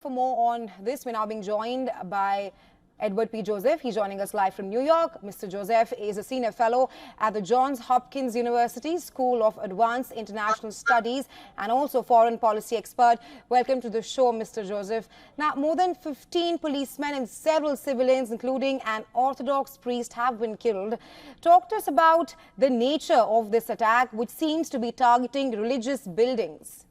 For more on this, we're now being joined by Edward P. Joseph. He's joining us live from New York. Mr. Joseph is a senior fellow at the Johns Hopkins University School of Advanced International Studies and also foreign policy expert. Welcome to the show, Mr. Joseph. Now, more than 15 policemen and several civilians, including an Orthodox priest, have been killed. Talk to us about the nature of this attack, which seems to be targeting religious buildings.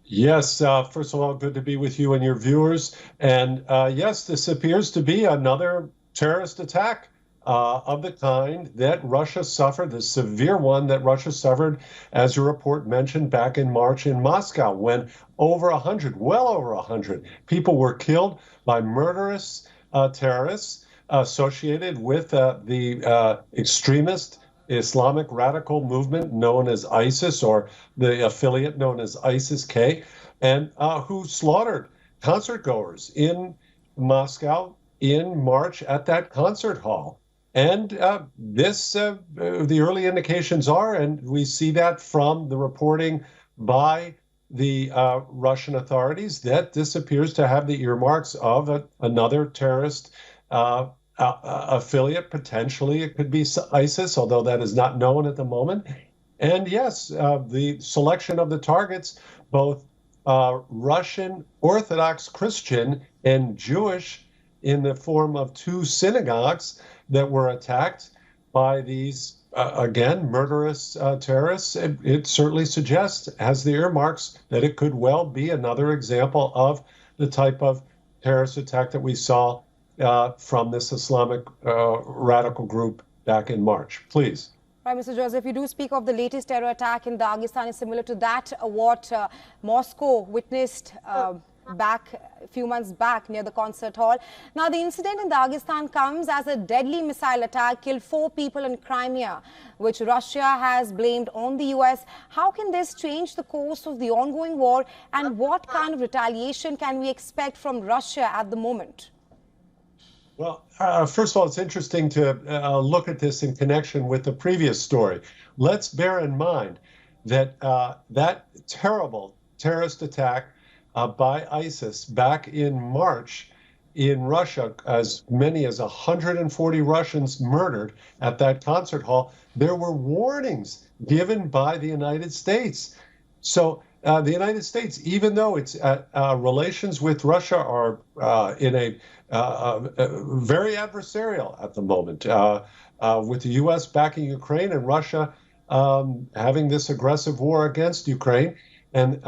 Yes, first of all, good to be with you and your viewers. And yes, this appears to be another terrorist attack of the kind that Russia suffered, the severe one that Russia suffered, as your report mentioned, back in March in Moscow, when well over 100 people were killed by murderous terrorists associated with the extremist Islamic radical movement known as ISIS, or the affiliate known as ISIS-K, and who slaughtered concertgoers in Moscow in March at that concert hall. And the early indications are, and we see that from the reporting by the Russian authorities, that this appears to have the earmarks of another terrorist affiliate. Potentially it could be ISIS, although that is not known at the moment. And yes, the selection of the targets, both Russian Orthodox Christian and Jewish, in the form of two synagogues that were attacked by these, again, murderous terrorists, it certainly suggests, has the earmarks, that it could well be another example of the type of terrorist attack that we saw from this Islamic radical group back in March. Please. Right, Mr. Joseph, you do speak of the latest terror attack in Dagestan is similar to that what Moscow witnessed back a few months back near the concert hall. Now, the incident in Dagestan comes as a deadly missile attack killed 4 people in Crimea, which Russia has blamed on the U.S. How can this change the course of the ongoing war, and what kind of retaliation can we expect from Russia at the moment? Well, first of all, it's interesting to look at this in connection with the previous story. Let's bear in mind that that terrible terrorist attack by ISIS back in March in Russia, as many as 140 Russians murdered at that concert hall, there were warnings given by the United States. So the United States, even though its relations with Russia are in a very adversarial at the moment, with the U.S. backing Ukraine and Russia having this aggressive war against Ukraine, and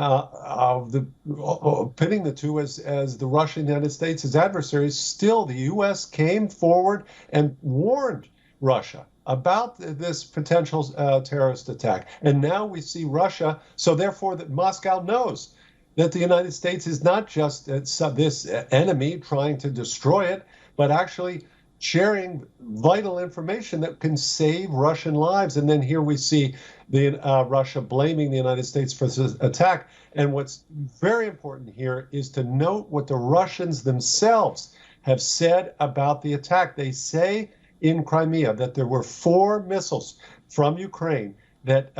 pitting the two as the Russian United States as adversaries, still the U.S. came forward and warned Russia about this potential terrorist attack. And now we see Russia, so therefore that Moscow knows that the United States is not just this enemy trying to destroy it, but actually sharing vital information that can save Russian lives. And then here we see Russia blaming the United States for this attack. And what's very important here is to note what the Russians themselves have said about the attack. They say in Crimea that there were 4 missiles from Ukraine that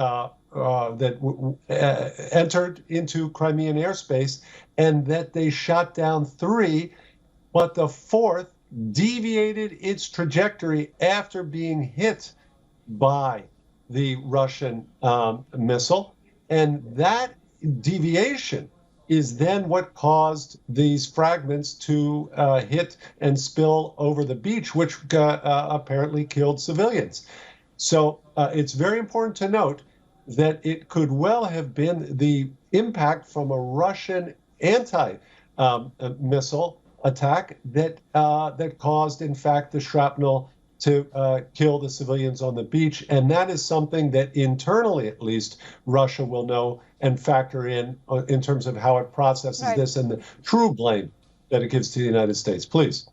entered into Crimean airspace, and that they shot down 3, but the 4th deviated its trajectory after being hit by the Russian missile. And that deviation is then what caused these fragments to hit and spill over the beach, which apparently killed civilians. So it's very important to note that it could well have been the impact from a Russian anti-missile attack that caused, in fact, the shrapnel to kill the civilians on the beach. And that is something that internally, at least, Russia will know and factor in terms of how it processes this and the true blame that it gives to the United States. Please.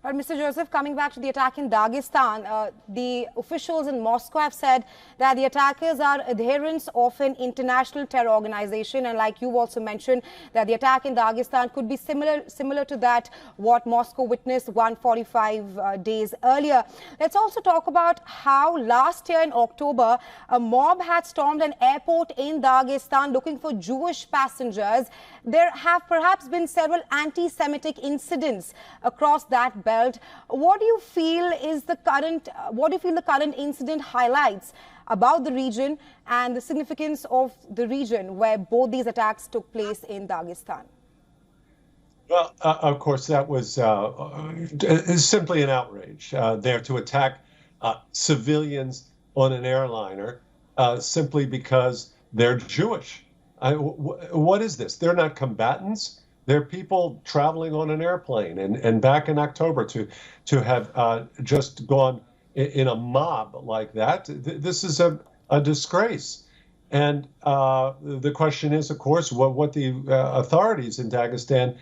But Mr. Joseph, coming back to the attack in Dagestan, the officials in Moscow have said that the attackers are adherents of an international terror organization, and like you also mentioned, that the attack in Dagestan could be similar to that what Moscow witnessed 145 days earlier. Let's also talk about how last year in October, a mob had stormed an airport in Dagestan looking for Jewish passengers. There have perhaps been several anti-Semitic incidents across that belt. What do you feel is the current incident highlights about the region and the significance of the region where both these attacks took place in Dagestan? Well, of course, that was simply an outrage there to attack civilians on an airliner simply because they're Jewish. What is this? They're not combatants. They're people traveling on an airplane. And back in October to have just gone in a mob like that, this is a disgrace. And the question is, of course, what the authorities in Dagestan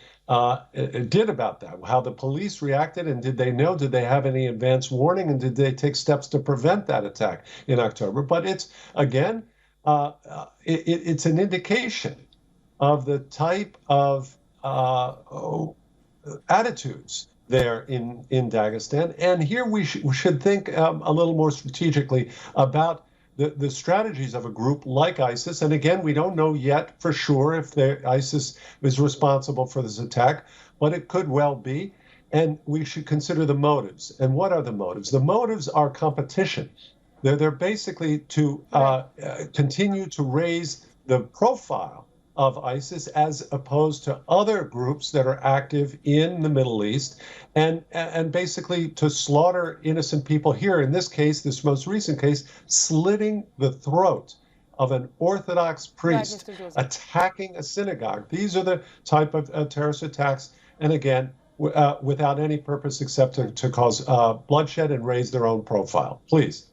did about that, how the police reacted, and did they know, did they have any advance warning, and did they take steps to prevent that attack in October? But it's, again, it's an indication of the type of attitudes there in Dagestan. And here we should think a little more strategically about the strategies of a group like ISIS. And again, we don't know yet for sure if ISIS is responsible for this attack, but it could well be. And we should consider the motives. And what are the motives? The motives are competition. They're basically to continue to raise the profile of ISIS as opposed to other groups that are active in the Middle East, and basically to slaughter innocent people here. In this case, this most recent case, slitting the throat of an Orthodox priest attacking a synagogue. These are the type of terrorist attacks, and again, without any purpose except to cause bloodshed and raise their own profile. Please.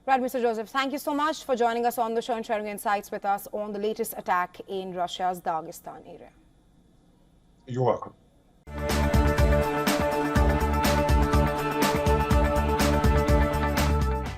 Right, Mr. Joseph, thank you so much for joining us on the show and sharing insights with us on the latest attack in Russia's Dagestan area. You're welcome.